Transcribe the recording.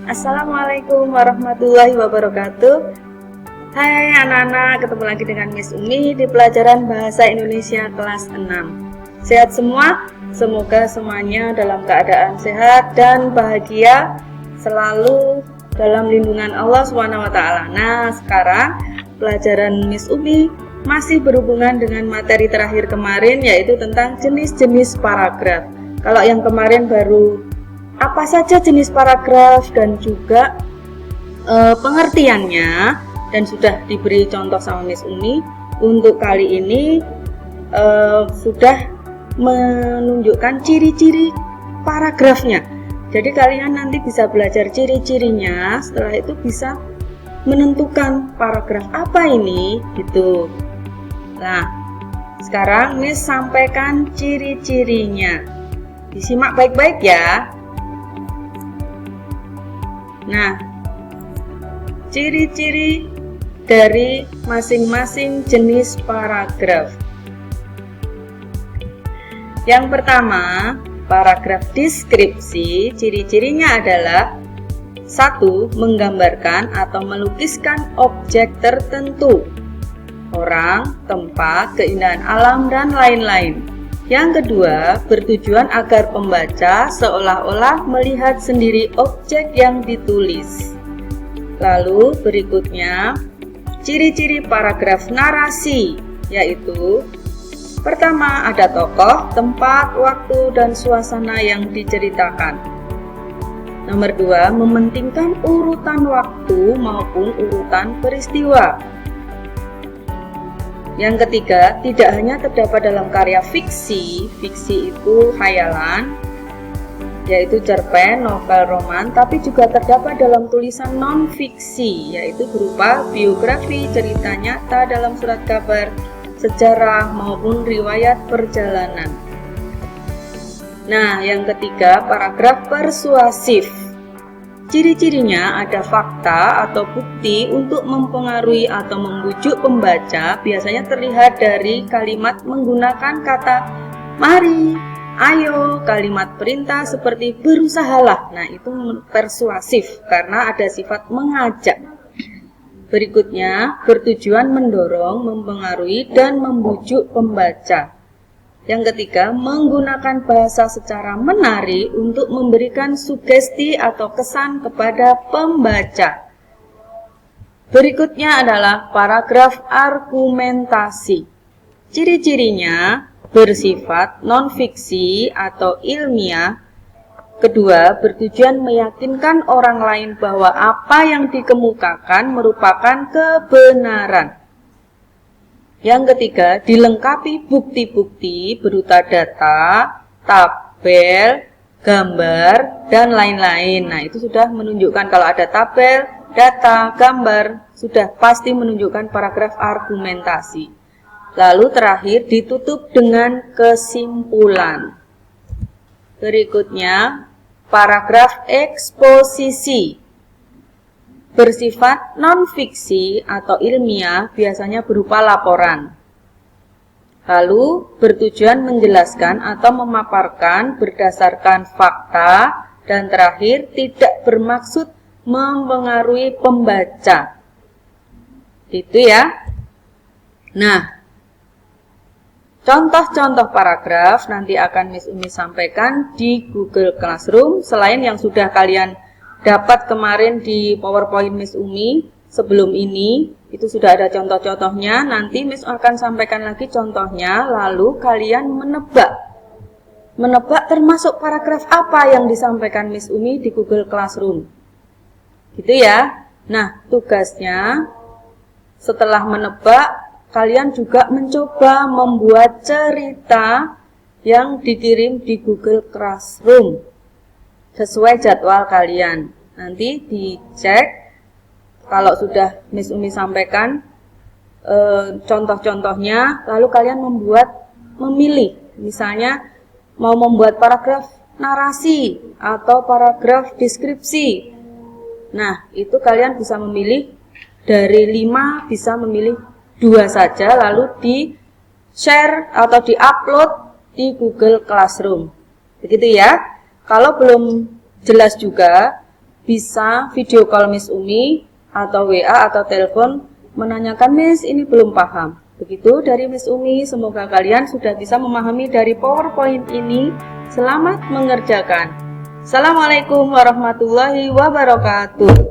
Assalamualaikum warahmatullahi wabarakatuh. Hai anak-anak, ketemu lagi dengan Miss Umi di pelajaran Bahasa Indonesia kelas 6. Sehat semua? Semoga semuanya dalam keadaan sehat dan bahagia, selalu dalam lindungan Allah SWT. Nah, sekarang pelajaran Miss Umi masih berhubungan dengan materi terakhir kemarin, yaitu tentang jenis-jenis paragraf. Kalau yang kemarin baru apa saja jenis paragraf dan juga pengertiannya, dan sudah diberi contoh sama Miss Umi. Untuk kali ini sudah menunjukkan ciri-ciri paragrafnya. Jadi kalian nanti bisa belajar ciri-cirinya, setelah itu bisa menentukan paragraf apa ini gitu. Nah, sekarang Miss sampaikan ciri-cirinya. Disimak baik-baik ya. Nah, ciri-ciri dari masing-masing jenis paragraf. Yang pertama, paragraf deskripsi, ciri-cirinya adalah 1. Menggambarkan atau melukiskan objek tertentu, orang, tempat, keindahan alam, dan lain-lain. Yang kedua, bertujuan agar pembaca seolah-olah melihat sendiri objek yang ditulis. Lalu berikutnya, ciri-ciri paragraf narasi, yaitu pertama, ada tokoh, tempat, waktu, dan suasana yang diceritakan. Nomor 2, mementingkan urutan waktu maupun urutan peristiwa. Yang ketiga, tidak hanya terdapat dalam karya fiksi itu khayalan, yaitu cerpen, novel, roman, tapi juga terdapat dalam tulisan non-fiksi, yaitu berupa biografi, cerita nyata dalam surat kabar, sejarah, maupun riwayat perjalanan. Nah, yang ketiga, paragraf persuasif. Ciri-cirinya ada fakta atau bukti untuk mempengaruhi atau membujuk pembaca, biasanya terlihat dari kalimat menggunakan kata mari, ayo, kalimat perintah seperti berusahalah. Nah, itu persuasif karena ada sifat mengajak. Berikutnya, bertujuan mendorong, mempengaruhi, dan membujuk pembaca. Yang ketiga, menggunakan bahasa secara menarik untuk memberikan sugesti atau kesan kepada pembaca. Berikutnya adalah paragraf argumentasi. Ciri-cirinya bersifat non-fiksi atau ilmiah. Kedua, bertujuan meyakinkan orang lain bahwa apa yang dikemukakan merupakan kebenaran. Yang ketiga, dilengkapi bukti-bukti berupa data, tabel, gambar, dan lain-lain. Nah, itu sudah menunjukkan kalau ada tabel, data, gambar, sudah pasti menunjukkan paragraf argumentasi. Lalu terakhir, ditutup dengan kesimpulan. Berikutnya, paragraf eksposisi. Bersifat non-fiksi atau ilmiah, biasanya berupa laporan. Lalu bertujuan menjelaskan atau memaparkan berdasarkan fakta, dan terakhir tidak bermaksud mempengaruhi pembaca. Itu ya. Nah, contoh-contoh paragraf nanti akan Miss Umi sampaikan di Google Classroom, selain yang sudah kalian dapat kemarin di PowerPoint Miss Umi sebelum ini, itu sudah ada contoh-contohnya. Nanti Miss akan sampaikan lagi contohnya, lalu kalian menebak termasuk paragraf apa yang disampaikan Miss Umi di Google Classroom. Gitu ya. Nah, tugasnya setelah menebak, kalian juga mencoba membuat cerita yang dikirim di Google Classroom sesuai jadwal kalian. Nanti dicek kalau sudah Miss Umi sampaikan contoh-contohnya, lalu kalian memilih, misalnya mau membuat paragraf narasi atau paragraf deskripsi. Nah, itu kalian bisa memilih dari 5, bisa memilih 2 saja, lalu di share atau di upload di Google Classroom. Begitu ya. Kalau belum jelas juga, bisa video call Miss Umi atau WA atau telepon menanyakan, Miss ini belum paham. Begitu dari Miss Umi, semoga kalian sudah bisa memahami dari PowerPoint ini. Selamat mengerjakan. Assalamualaikum warahmatullahi wabarakatuh.